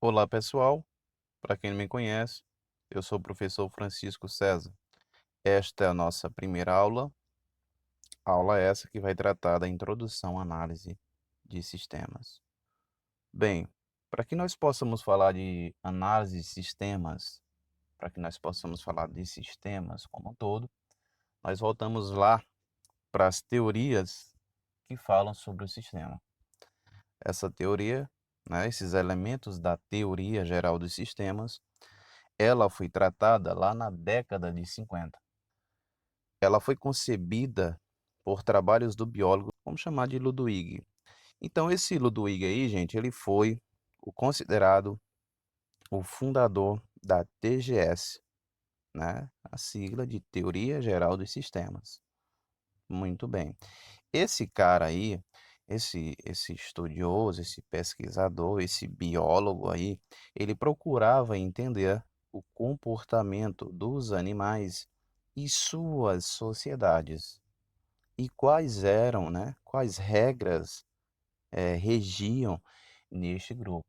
Olá pessoal, para quem não me conhece, eu sou o professor Francisco César. Esta é a nossa primeira aula essa que vai tratar da introdução à análise de sistemas. Bem, para que nós possamos falar de análise de sistemas, para que nós possamos falar de sistemas como um todo, nós voltamos lá para as teorias que falam sobre o sistema. Essa teoria, né, esses elementos da teoria geral dos sistemas, ela foi tratada lá na década de 50. Ela foi concebida por trabalhos do biólogo, vamos chamar de Ludwig. Então esse Ludwig aí, gente, ele foi o considerado o fundador da TGS, né? A sigla de Teoria Geral dos Sistemas. Muito bem. Esse cara aí, esse estudioso, esse pesquisador, esse biólogo aí, ele procurava entender o comportamento dos animais e suas sociedades. E quais eram, né, quais regras, regiam neste grupo.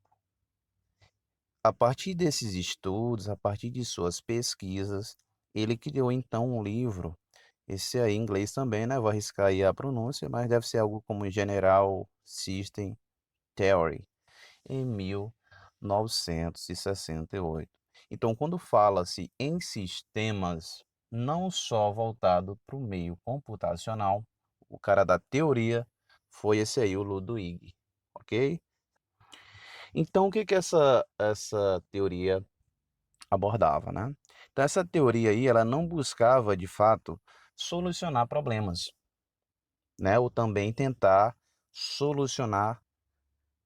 A partir desses estudos, a partir de suas pesquisas, ele criou então um livro, esse aí em inglês também, né, vou arriscar aí a pronúncia, mas deve ser algo como General System Theory, em 1968. Então, quando fala-se em sistemas, não só voltado para o meio computacional, o cara da teoria foi esse aí, o Ludwig, ok? Então, o que que essa teoria abordava, né? Então, essa teoria aí, ela não buscava, de fato, solucionar problemas, né? Ou também tentar solucionar,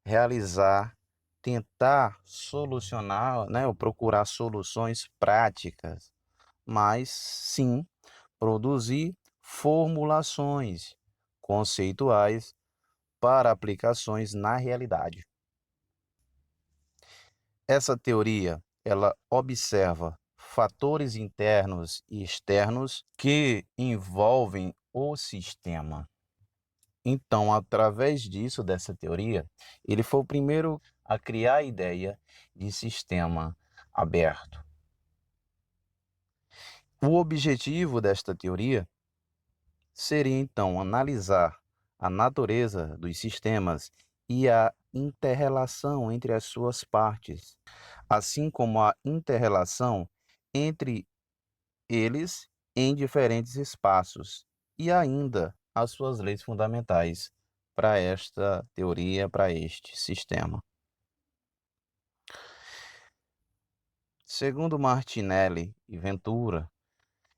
realizar, tentar solucionar, né? Ou procurar soluções práticas, mas sim produzir formulações conceituais para aplicações na realidade. Essa teoria, ela observa fatores internos e externos que envolvem o sistema. Então, através disso, dessa teoria, ele foi o primeiro a criar a ideia de sistema aberto. O objetivo desta teoria seria, então, analisar a natureza dos sistemas e a interrelação entre as suas partes, assim como a interrelação entre eles em diferentes espaços, e ainda as suas leis fundamentais para esta teoria, para este sistema. Segundo Martinelli e Ventura,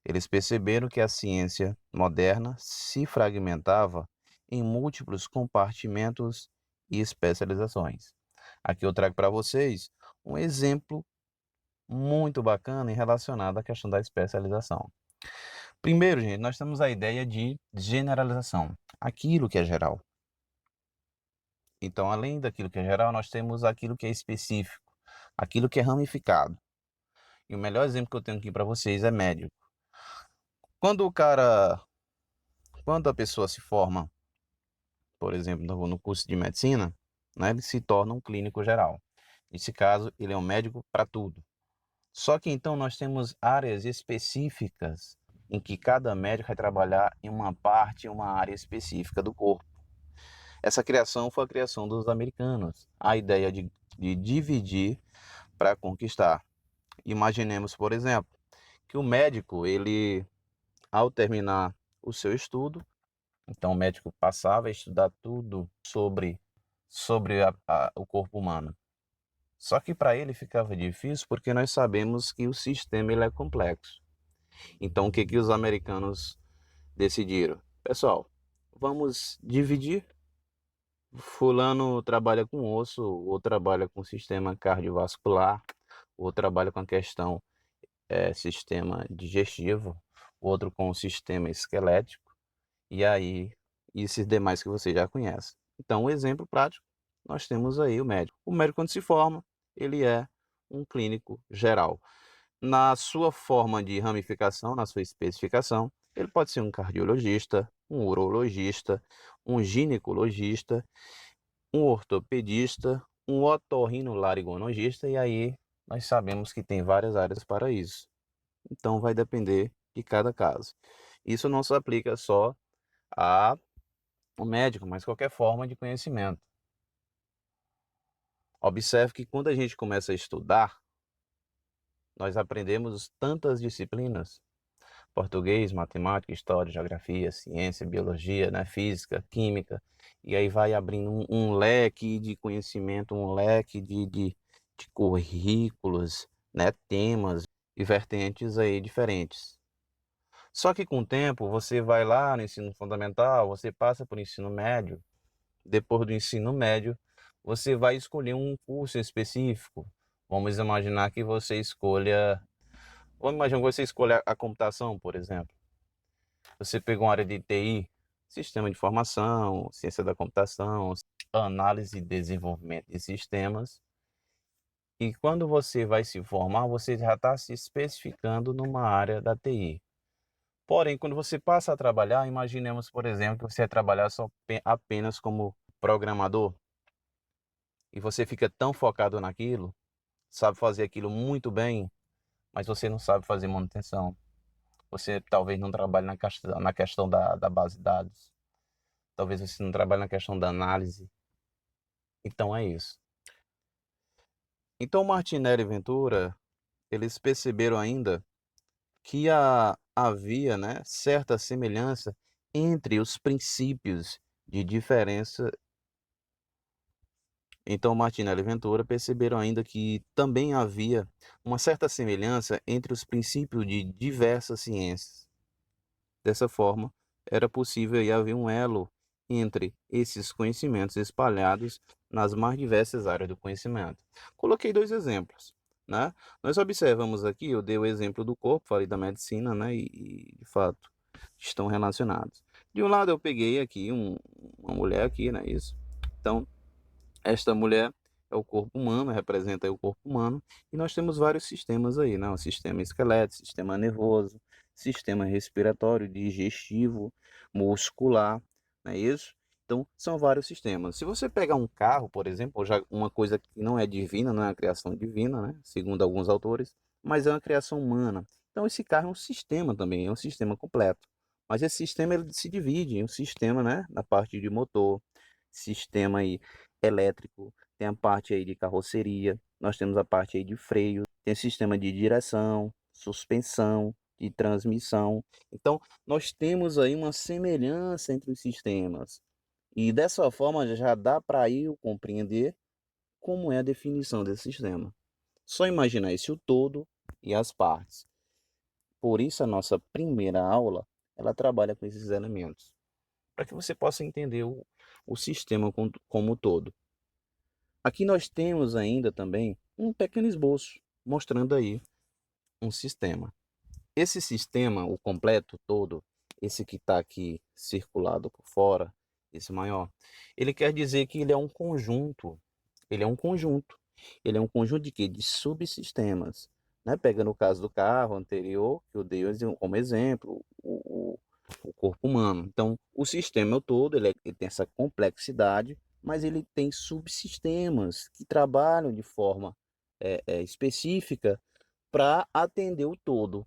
eles perceberam que a ciência moderna se fragmentava em múltiplos compartimentos e especializações. Aqui eu trago para vocês um exemplo muito bacana e relacionado à questão da especialização. Primeiro, gente, nós temos a ideia de generalização, aquilo que é geral. Então, além daquilo que é geral, nós temos aquilo que é específico, aquilo que é ramificado. E o melhor exemplo que eu tenho aqui para vocês é médico. Quando o cara, quando a pessoa se forma, por exemplo, no curso de medicina, né, ele se torna um clínico geral. Nesse caso, ele é um médico para tudo. Só que então nós temos áreas específicas em que cada médico vai trabalhar em uma parte, uma área específica do corpo. Essa criação foi a criação dos americanos, a ideia de dividir para conquistar. Imaginemos, por exemplo, que o médico, ele, ao terminar o seu estudo, então o médico passava a estudar tudo sobre o corpo humano. Só que para ele ficava difícil porque nós sabemos que o sistema ele é complexo. Então o que que os americanos decidiram? Pessoal, vamos dividir. Fulano trabalha com osso, ou trabalha com sistema cardiovascular, ou trabalha com a questão sistema digestivo, outro com o sistema esquelético, e aí esses demais que você já conhece. Então, um exemplo prático, nós temos aí o médico. O médico, quando se forma, ele é um clínico geral. Na sua forma de ramificação, na sua especificação, ele pode ser um cardiologista, um urologista, um ginecologista, um ortopedista, um otorrinolaringologista, e aí nós sabemos que tem várias áreas para isso. Então vai depender de cada caso. Isso não se aplica só ao médico, mas qualquer forma de conhecimento. Observe que quando a gente começa a estudar, nós aprendemos tantas disciplinas: português, matemática, história, geografia, ciência, biologia, né, física, química, e aí vai abrindo um leque de conhecimento, um leque de currículos, né, temas e vertentes aí diferentes. Só que com o tempo você vai lá no ensino fundamental, você passa por ensino médio, depois do ensino médio você vai escolher um curso específico. Vamos imaginar que você escolha, vamos imaginar que você escolha a computação, por exemplo. Você pegou uma área de TI, sistema de informação, ciência da computação, análise e desenvolvimento de sistemas. E quando você vai se formar, você já está se especificando numa área da TI. Porém, quando você passa a trabalhar, imaginemos, por exemplo, que você vai trabalhar apenas como programador e você fica tão focado naquilo, sabe fazer aquilo muito bem, mas você não sabe fazer manutenção. Você talvez não trabalhe na questão da base de dados. Talvez você não trabalhe na questão da análise. Então é isso. Então Martinelli e Ventura, eles perceberam ainda que havia, né, certa semelhança entre os princípios de diferença. Então Martinelli e Ventura perceberam ainda que também havia uma certa semelhança entre os princípios de diversas ciências. Dessa forma, era possível aí haver um elo entre esses conhecimentos espalhados nas mais diversas áreas do conhecimento. Coloquei dois exemplos, né? Nós observamos aqui, eu dei o exemplo do corpo, falei da medicina, né? E de fato estão relacionados. De um lado eu peguei aqui uma mulher aqui, né? Isso. Então esta mulher é o corpo humano, representa aí o corpo humano, e nós temos vários sistemas aí, né? O sistema esquelético, sistema nervoso, sistema respiratório, digestivo, muscular, não é isso? Então, são vários sistemas. Se você pegar um carro, por exemplo, já uma coisa que não é divina, não é uma criação divina, né? Segundo alguns autores, mas é uma criação humana. Então, esse carro é um sistema também, é um sistema completo. Mas esse sistema ele se divide em um sistema, né? Na parte de motor, sistema aí elétrico, tem a parte aí de carroceria, nós temos a parte aí de freio, tem sistema de direção, suspensão, de transmissão. Então, nós temos aí uma semelhança entre os sistemas. E dessa forma já dá para eu compreender como é a definição desse sistema. Só imaginar esse o todo e as partes. Por isso a nossa primeira aula, ela trabalha com esses elementos, para que você possa entender o sistema como todo. Aqui nós temos ainda também um pequeno esboço mostrando aí um sistema. Esse sistema, o completo todo, esse que está aqui circulado por fora, esse maior, ele quer dizer que ele é um conjunto. Ele é um conjunto. Ele é um conjunto de quê? De subsistemas. Né? Pegando o caso do carro anterior, que eu dei como exemplo, o corpo humano. Então, o sistema todo ele tem essa complexidade, mas ele tem subsistemas que trabalham de forma específica para atender o todo.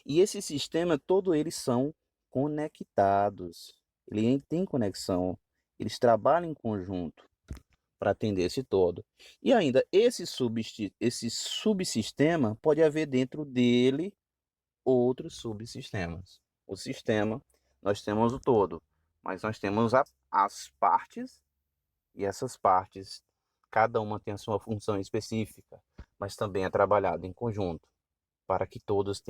E esse sistema, todos eles são conectados. Ele tem conexão. Eles trabalham em conjunto para atender esse todo. E ainda, esse subsistema pode haver dentro dele outros subsistemas. O sistema, nós temos o todo, mas nós temos as partes, e essas partes, cada uma tem a sua função específica, mas também é trabalhado em conjunto, para que todos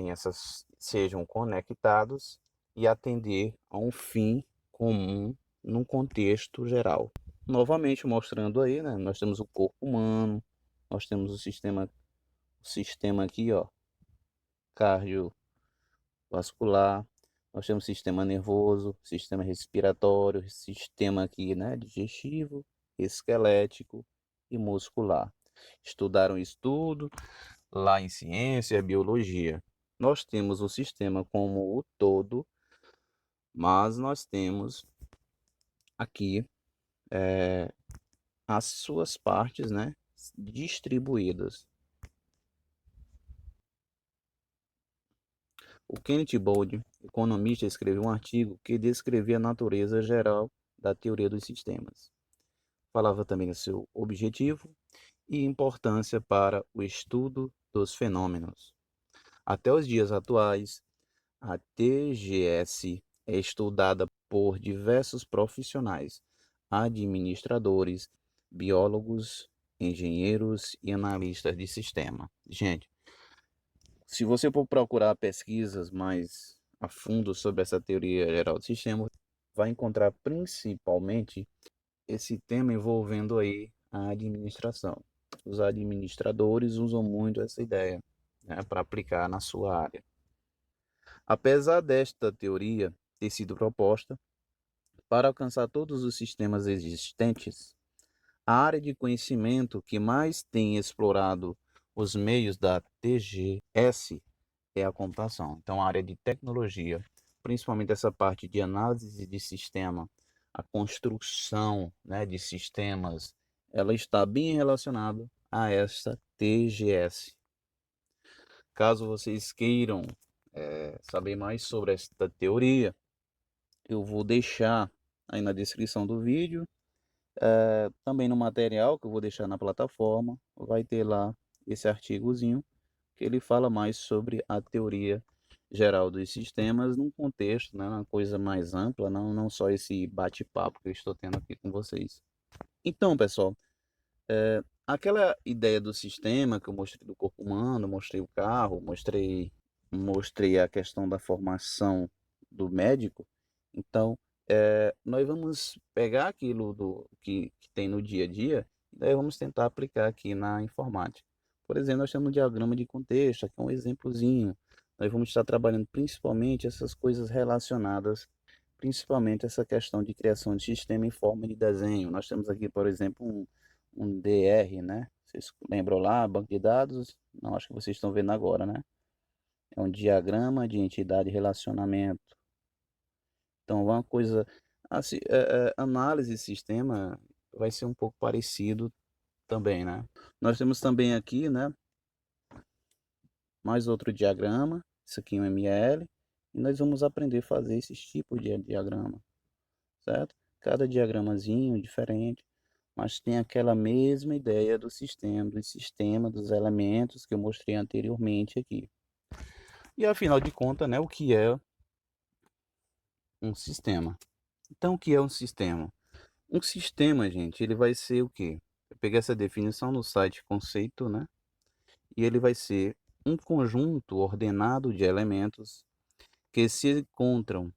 sejam conectados e atender a um fim comum num contexto geral. Novamente mostrando aí, né, nós temos o corpo humano, nós temos o sistema aqui, ó, cardiovascular, nós temos sistema nervoso, sistema respiratório, sistema aqui, né, digestivo, esquelético e muscular. Estudaram isso tudo lá em ciência e biologia. Nós temos o sistema como o todo, mas nós temos aqui as suas partes, né, distribuídas. O Kenneth Boulding, economista, escreveu um artigo que descrevia a natureza geral da teoria dos sistemas. Falava também do seu objetivo e importância para o estudo dos fenômenos. Até os dias atuais, a TGS é estudada por diversos profissionais, administradores, biólogos, engenheiros e analistas de sistema. Gente, se você for procurar pesquisas mais a fundo sobre essa teoria geral do sistema, vai encontrar principalmente esse tema envolvendo aí a administração. Os administradores usam muito essa ideia, né, para aplicar na sua área. Apesar desta teoria ter sido proposta para alcançar todos os sistemas existentes, a área de conhecimento que mais tem explorado os meios da TGS é a computação. Então, a área de tecnologia, principalmente essa parte de análise de sistema, a construção, né, de sistemas, ela está bem relacionada a essa TGS. Caso vocês queiram saber mais sobre esta teoria, eu vou deixar aí na descrição do vídeo, também no material que eu vou deixar na plataforma, vai ter lá esse artigozinho que ele fala mais sobre a teoria geral dos sistemas num contexto, né, uma coisa mais ampla, não só esse bate-papo que eu estou tendo aqui com vocês. Então, pessoal, aquela ideia do sistema que eu mostrei do corpo humano, mostrei o carro, mostrei a questão da formação do médico. Então, nós vamos pegar aquilo que tem no dia a dia e daí vamos tentar aplicar aqui na informática. Por exemplo, nós temos um diagrama de contexto, aqui é um exemplozinho. Nós vamos estar trabalhando principalmente essas coisas relacionadas, principalmente essa questão de criação de sistema em forma de desenho. Nós temos aqui, por exemplo, um DR, né? Vocês lembram lá, banco de dados? Não, acho que vocês estão vendo agora, né? É um diagrama de entidade e relacionamento. Então, uma coisa, assim, análise de sistema vai ser um pouco parecido também, né? Nós temos também aqui, né, mais outro diagrama, isso aqui é um ML, e nós vamos aprender a fazer esses tipos de diagrama, certo? Cada diagramazinho diferente, mas tem aquela mesma ideia do sistema, dos elementos que eu mostrei anteriormente aqui. E afinal de contas, né, o que é um sistema? Então, o que é um sistema? Um sistema, gente, ele vai ser o quê? Eu peguei essa definição no site Conceito, né? E ele vai ser um conjunto ordenado de elementos que se encontram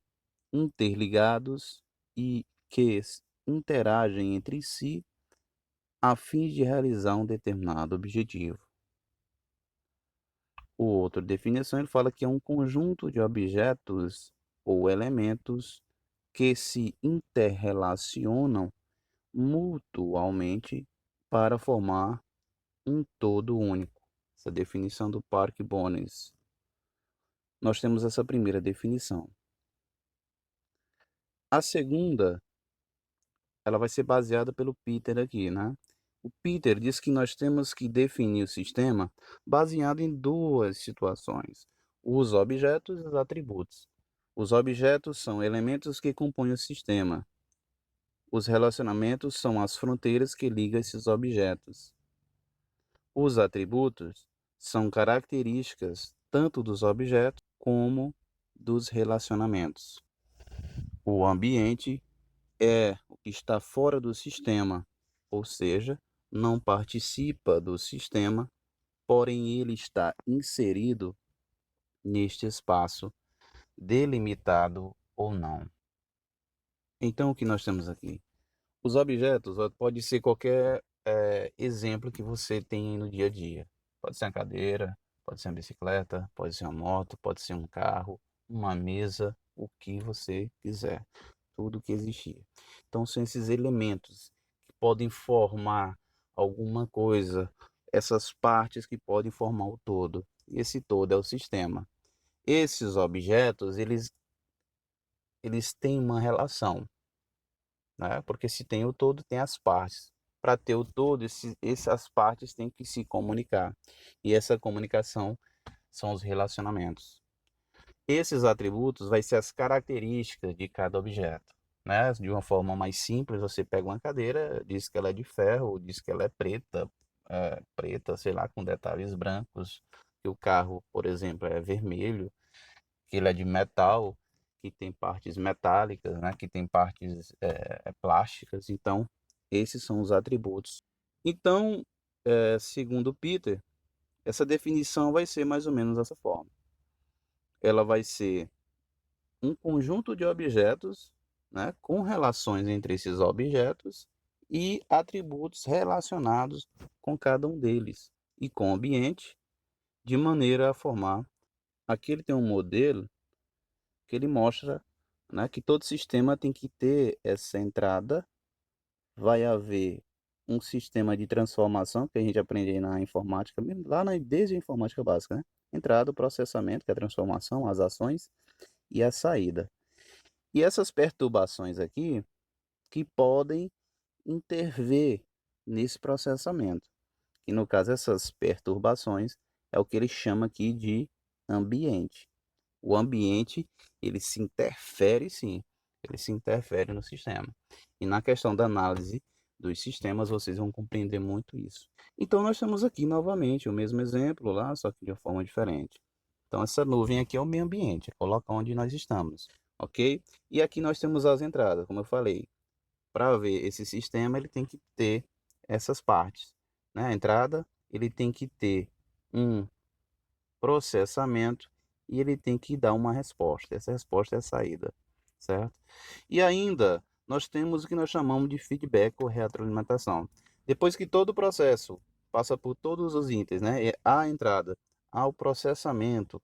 interligados e que interagem entre si a fim de realizar um determinado objetivo. O outra definição ele fala que é um conjunto de objetos ou elementos que se interrelacionam mutualmente para formar um todo único. Essa definição do Park Bones. Nós temos essa primeira definição. A segunda, ela vai ser baseada pelo Peter aqui, né? O Peter diz que nós temos que definir o sistema baseado em duas situações: os objetos e os atributos. Os objetos são elementos que compõem o sistema. Os relacionamentos são as fronteiras que ligam esses objetos. Os atributos são características tanto dos objetos como dos relacionamentos. O ambiente é o que está fora do sistema, ou seja, não participa do sistema, porém ele está inserido neste espaço, delimitado ou não. Então, o que nós temos aqui? Os objetos pode ser qualquer exemplo que você tem no dia a dia. Pode ser uma cadeira, pode ser uma bicicleta, pode ser uma moto, pode ser um carro, uma mesa, o que você quiser. Tudo que existia. Então são esses elementos que podem formar alguma coisa, essas partes que podem formar o todo. E esse todo é o sistema. Esses objetos, eles têm uma relação, né? Porque se tem o todo, tem as partes. para ter o todo, essas partes têm que se comunicar. E essa comunicação são os relacionamentos. Esses atributos vai ser as características de cada objeto, né? De uma forma mais simples, você pega uma cadeira, diz que ela é de ferro, diz que ela é preta, sei lá, com detalhes brancos, que o carro, por exemplo, é vermelho, que ele é de metal, que tem partes metálicas, né? Que tem partes plásticas. Então, esses são os atributos. Então, segundo Peter, essa definição vai ser mais ou menos dessa forma. Ela vai ser um conjunto de objetos, né, com relações entre esses objetos e atributos relacionados com cada um deles e com o ambiente, de maneira a formar. Aqui ele tem um modelo que ele mostra, né, que todo sistema tem que ter essa entrada, vai haver um sistema de transformação que a gente aprende aí na informática, desde a informática básica, né? Entrada, o processamento, que é a transformação, as ações e a saída. E essas perturbações aqui que podem intervir nesse processamento, que no caso essas perturbações é o que ele chama aqui de ambiente. O ambiente, ele se interfere sim, ele se interfere no sistema. E na questão da análise dos sistemas, vocês vão compreender muito isso. Então nós temos aqui novamente o mesmo exemplo lá, só que de uma forma diferente. Então essa nuvem aqui é o meio ambiente, coloca onde nós estamos, ok? E aqui nós temos as entradas, como eu falei. Para ver esse sistema, ele tem que ter essas partes, né? A entrada, ele tem que ter um processamento e ele tem que dar uma resposta. Essa resposta é a saída, certo? E ainda nós temos o que nós chamamos de feedback ou retroalimentação. Depois que todo o processo passa por todos os itens, né? A entrada, ao processamento,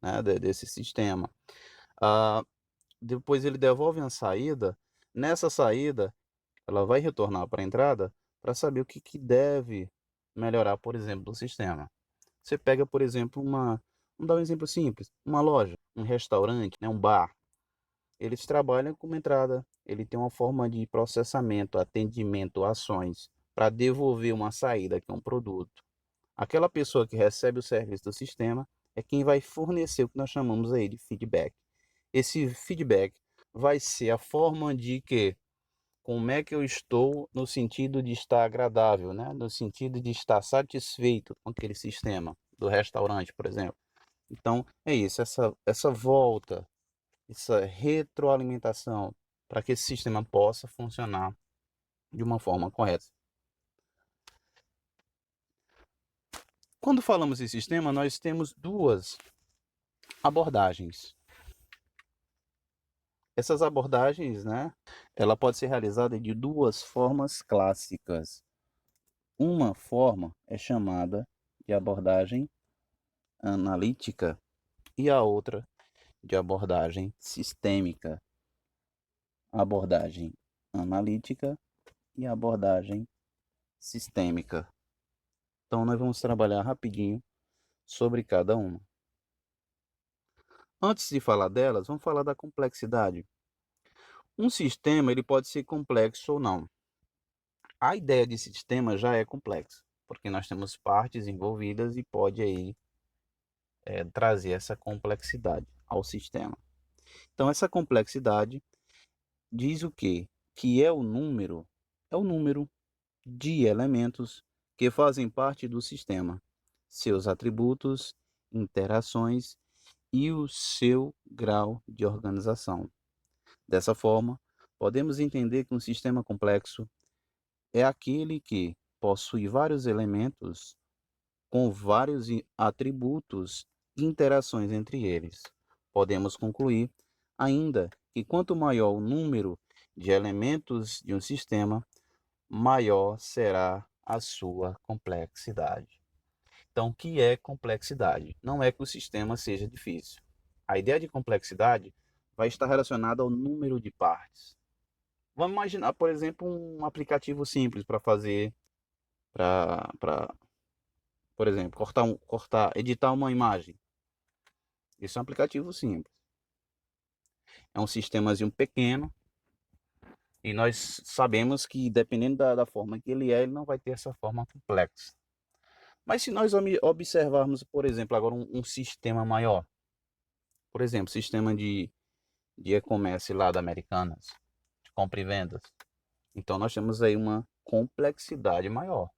né, desse sistema, depois ele devolve uma saída. Nessa saída, ela vai retornar para a entrada para saber o que deve melhorar, por exemplo, do sistema. Você pega, por exemplo, vamos dar um exemplo simples, uma loja, um restaurante, né, um bar. Eles trabalham com uma entrada, ele tem uma forma de processamento, atendimento, ações, para devolver uma saída, que é um produto. Aquela pessoa que recebe o serviço do sistema é quem vai fornecer o que nós chamamos aí de feedback. Esse feedback vai ser a forma de que como é que eu estou no sentido de estar agradável, né? No sentido de estar satisfeito com aquele sistema do restaurante, por exemplo. Então, é isso, essa volta, essa retroalimentação para que esse sistema possa funcionar de uma forma correta. Quando falamos em sistema, nós temos duas abordagens. Essas abordagens, né, ela pode ser realizada de duas formas clássicas. Uma forma é chamada de abordagem analítica e a outra de abordagem sistêmica. Abordagem analítica e abordagem sistêmica. Então nós vamos trabalhar rapidinho sobre cada uma. Antes de falar delas, vamos falar da complexidade. Um sistema ele pode ser complexo ou não. A ideia de sistema já é complexa, porque nós temos partes envolvidas e pode aí trazer essa complexidade ao sistema. Então essa complexidade diz o quê? Que é o número de elementos que fazem parte do sistema, seus atributos, interações e o seu grau de organização. Dessa forma, podemos entender que um sistema complexo é aquele que possui vários elementos com vários atributos e interações entre eles. Podemos concluir ainda que quanto maior o número de elementos de um sistema, maior será a sua complexidade. Então, o que é complexidade? Não é que o sistema seja difícil. A ideia de complexidade vai estar relacionada ao número de partes. Vamos imaginar, por exemplo, um aplicativo simples para fazer, por exemplo, editar uma imagem. Isso é um aplicativo simples. É um sistemazinho pequeno, E nós sabemos que, dependendo da forma que ele não vai ter essa forma complexa. Mas se nós observarmos, por exemplo, agora um sistema maior, por exemplo, sistema de e-commerce lá da Americanas, de compra e vendas. Então nós temos aí uma complexidade maior,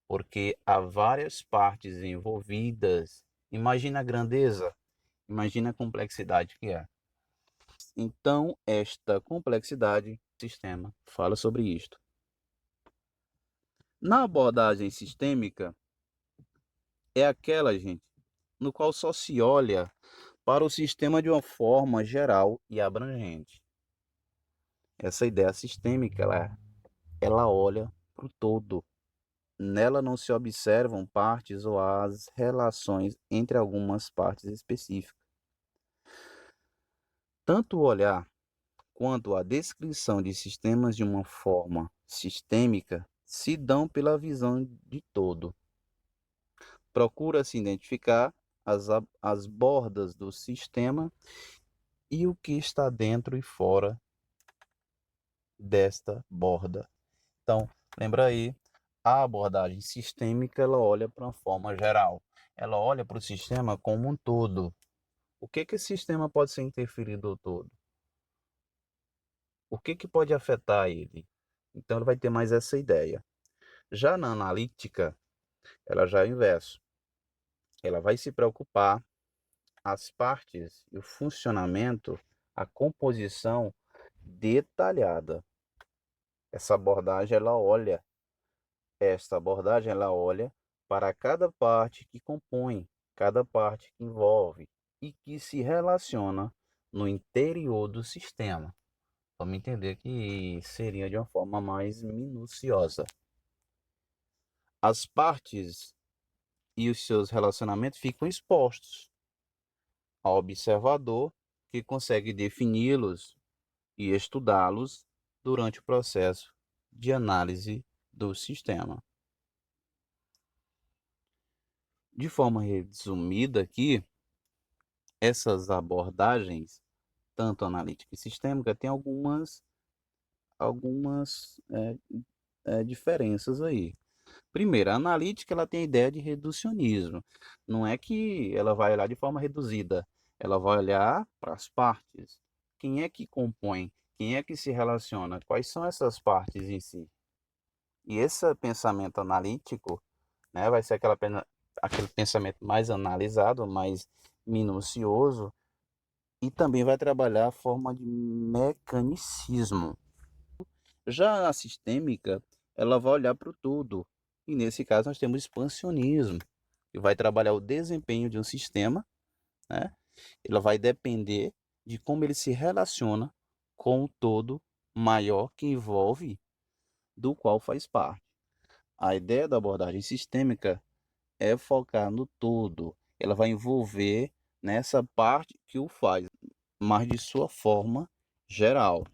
porque há várias partes envolvidas. Imagina a grandeza, imagina a complexidade que é. Então, esta complexidade do sistema fala sobre isto. Na abordagem sistêmica, é aquela, gente, no qual só se olha para o sistema de uma forma geral e abrangente. Essa ideia sistêmica, ela olha para o todo. Nela não se observam partes ou as relações entre algumas partes específicas. Tanto o olhar quanto a descrição de sistemas de uma forma sistêmica se dão pela visão de todo. Procura-se identificar as bordas do sistema e o que está dentro e fora desta borda. Então, lembra aí, a abordagem sistêmica, ela olha para uma forma geral. Ela olha para o sistema como um todo. O que esse sistema pode ser interferido ao todo? O que pode afetar ele? Então, ele vai ter mais essa ideia. Já na analítica, ela já é o inverso. Ela vai se preocupar as partes e o funcionamento, a composição detalhada. Esta abordagem ela olha para cada parte que compõe, cada parte que envolve e que se relaciona no interior do sistema. Vamos entender que seria de uma forma mais minuciosa. As partes e os seus relacionamentos ficam expostos ao observador, que consegue defini-los e estudá-los durante o processo de análise do sistema. De forma resumida aqui, essas abordagens, tanto analítica e sistêmica, tem algumas diferenças aí. Primeiro, a analítica ela tem a ideia de reducionismo. Não é que ela vai olhar de forma reduzida, ela vai olhar para as partes. Quem é que compõe? Quem é que se relaciona? Quais são essas partes em si? E esse pensamento analítico, né, vai ser aquele pensamento mais analisado, mais minucioso, e também vai trabalhar a forma de mecanicismo. Já a sistêmica, ela vai olhar para o todo. E nesse caso nós temos expansionismo, que vai trabalhar o desempenho de um sistema, né? Ela vai depender de como ele se relaciona com o todo maior que envolve, do qual faz parte. A ideia da abordagem sistêmica é focar no todo. Ela vai envolver nessa parte que o faz, mas de sua forma geral.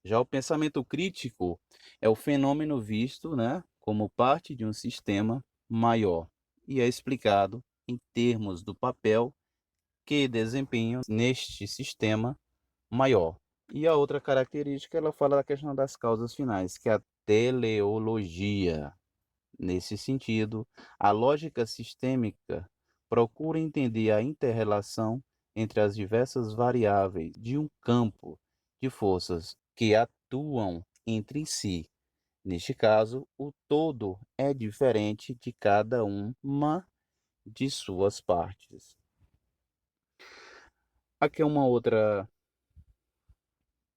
Já o pensamento crítico é o fenômeno visto, né, como parte de um sistema maior e é explicado em termos do papel que desempenham neste sistema maior. E a outra característica, ela fala da questão das causas finais, que é a teleologia. Nesse sentido, a lógica sistêmica procura entender a interrelação entre as diversas variáveis de um campo de forças que atuam entre si. Neste caso, o todo é diferente de cada uma de suas partes. Aqui é um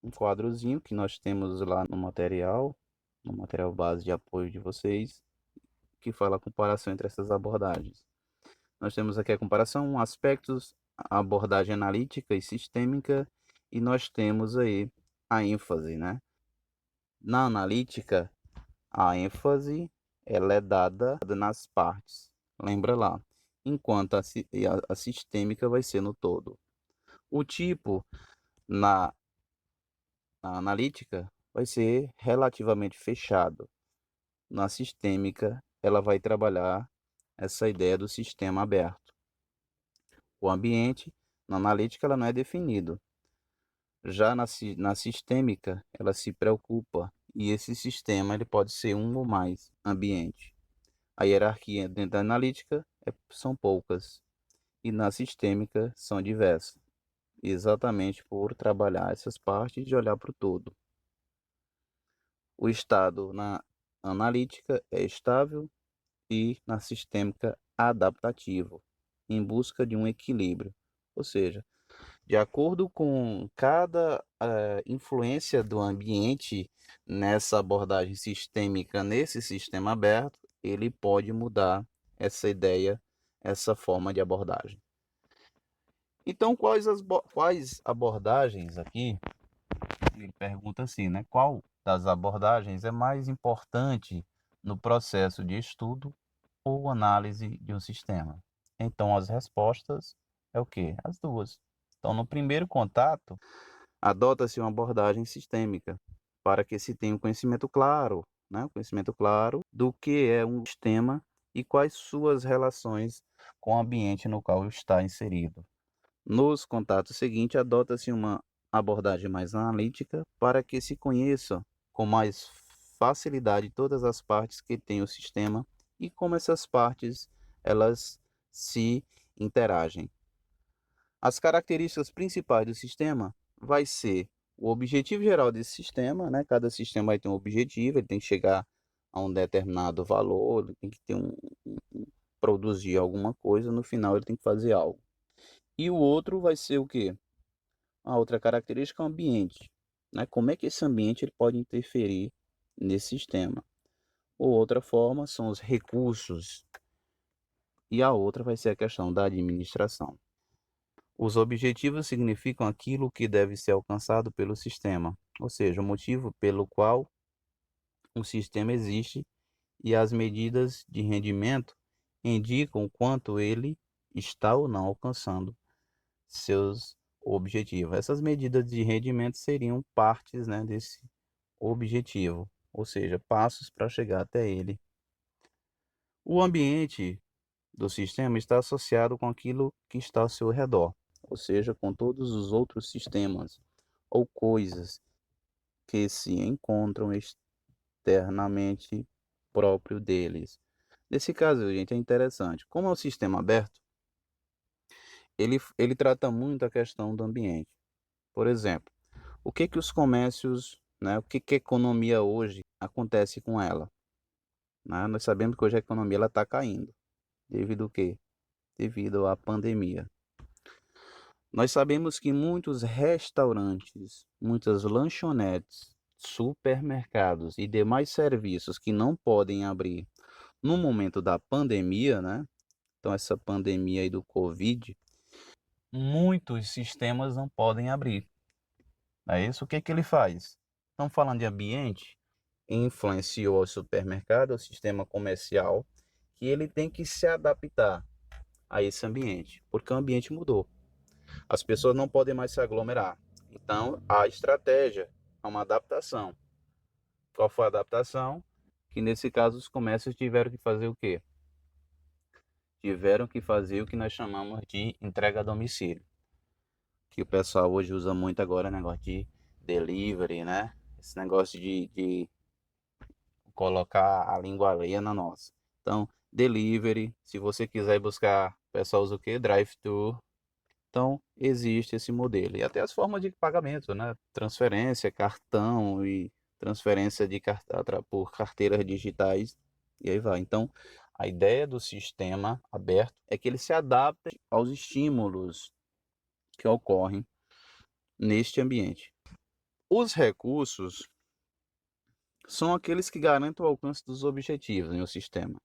quadrozinho que nós temos lá no material base de apoio de vocês, que fala a comparação entre essas abordagens. Nós temos aqui a comparação, aspectos, a abordagem analítica e sistêmica, e nós temos aí a ênfase, né? Na analítica, a ênfase ela é dada nas partes, lembra lá, enquanto a sistêmica vai ser no todo. O tipo na, na analítica vai ser relativamente fechado. Na sistêmica, ela vai trabalhar essa ideia do sistema aberto. O ambiente, na analítica, ela não é definido. Já na sistêmica, ela se preocupa, e esse sistema ele pode ser um ou mais ambientes. A hierarquia dentro da analítica são poucas, e na sistêmica são diversas, exatamente por trabalhar essas partes e olhar para o todo. O estado na analítica é estável e na sistêmica adaptativo, em busca de um equilíbrio. Ou seja, de acordo com cada influência do ambiente nessa abordagem sistêmica, nesse sistema aberto, ele pode mudar essa ideia, essa forma de abordagem. Então, quais abordagens aqui? Ele pergunta assim, né? Qual das abordagens é mais importante no processo de estudo ou análise de um sistema? Então, as respostas é o quê? As duas. Então, no primeiro contato, adota-se uma abordagem sistêmica para que se tenha um conhecimento claro, né? Um conhecimento claro do que é um sistema e quais suas relações com o ambiente no qual está inserido. Nos contatos seguintes, adota-se uma abordagem mais analítica para que se conheça com mais facilidade todas as partes que tem o sistema e como essas partes elas se interagem. As características principais do sistema vai ser o objetivo geral desse sistema, né? Cada sistema vai ter um objetivo, ele tem que chegar a um determinado valor, ele tem que ter produzir alguma coisa, no final ele tem que fazer algo. E o outro vai ser o quê? A outra característica é o ambiente, né? Como é que esse ambiente ele pode interferir nesse sistema? Ou outra forma são os recursos. E a outra vai ser a questão da administração. Os objetivos significam aquilo que deve ser alcançado pelo sistema, ou seja, o motivo pelo qual o sistema existe, e as medidas de rendimento indicam o quanto ele está ou não alcançando seus objetivos. Essas medidas de rendimento seriam partes, né, desse objetivo, ou seja, passos para chegar até ele. O ambiente do sistema está associado com aquilo que está ao seu redor, ou seja, com todos os outros sistemas ou coisas que se encontram externamente próprio deles. Nesse caso, gente, é interessante. Como é um sistema aberto, ele trata muito a questão do ambiente. Por exemplo, o que os comércios, né, o que a economia hoje acontece com ela? Né? Nós sabemos que hoje a economia está caindo. Devido ao quê? Devido à pandemia. Nós sabemos que muitos restaurantes, muitas lanchonetes, supermercados e demais serviços que não podem abrir no momento da pandemia, né? Então, essa pandemia aí do Covid, muitos sistemas não podem abrir. É isso? O que ele faz? Estamos falando de ambiente, influenciou o supermercado, o sistema comercial, que ele tem que se adaptar a esse ambiente, porque o ambiente mudou. As pessoas não podem mais se aglomerar. Então, a estratégia é uma adaptação. Qual foi a adaptação? Que nesse caso os comércios tiveram que fazer o quê? Tiveram que fazer o que nós chamamos de entrega a domicílio. Que o pessoal hoje usa muito agora, negócio de delivery, né? Esse negócio de colocar a língua alheia na nossa. Então, delivery, se você quiser ir buscar, o pessoal usa o quê? Drive-thru. Então, existe esse modelo. E até as formas de pagamento, né? Transferência, cartão e transferência por carteiras digitais. E aí vai. Então, a ideia do sistema aberto é que ele se adapte aos estímulos que ocorrem neste ambiente. Os recursos são aqueles que garantem o alcance dos objetivos em um sistema.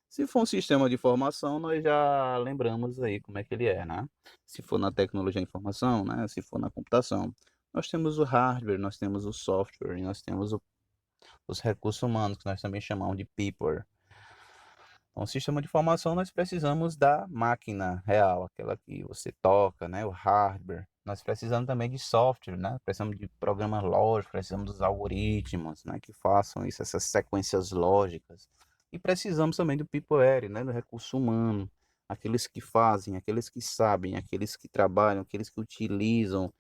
Se for um sistema de informação, nós já lembramos aí como é que ele é, né? Se for na tecnologia da informação, né? Se for na computação, nós temos o hardware, nós temos o software, e nós temos os recursos humanos, que nós também chamamos de people. Então, o sistema de informação, nós precisamos da máquina real, aquela que você toca, né? O hardware. Nós precisamos também de software, né? Precisamos de programas lógicos, precisamos dos algoritmos, né? Que façam isso, essas sequências lógicas. E precisamos também do people area, né? Do recurso humano. Aqueles que fazem, aqueles que sabem, aqueles que trabalham, aqueles que utilizam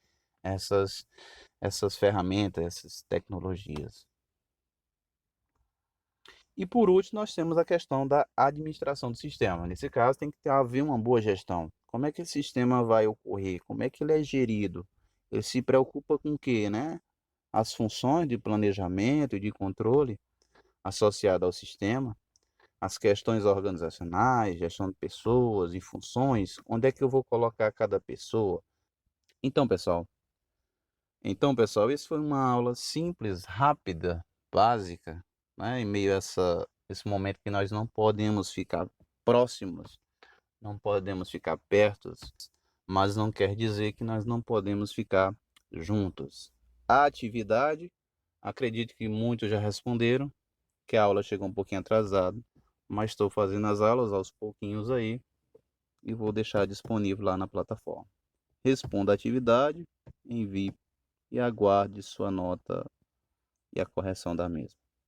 essas ferramentas, essas tecnologias. E por último, nós temos a questão da administração do sistema. Nesse caso, tem que haver uma boa gestão. Como é que esse sistema vai ocorrer? Como é que ele é gerido? Ele se preocupa com o quê, né? As funções de planejamento e de controle associadas ao sistema, as questões organizacionais, gestão de pessoas e funções, onde é que eu vou colocar cada pessoa? Então, pessoal, isso foi uma aula simples, rápida, básica, né? Em meio a esse momento que nós não podemos ficar próximos, não podemos ficar perto, mas não quer dizer que nós não podemos ficar juntos. A atividade, acredito que muitos já responderam, que a aula chegou um pouquinho atrasada, mas estou fazendo as aulas aos pouquinhos aí e vou deixar disponível lá na plataforma. Responda a atividade, envie e aguarde sua nota e a correção da mesma.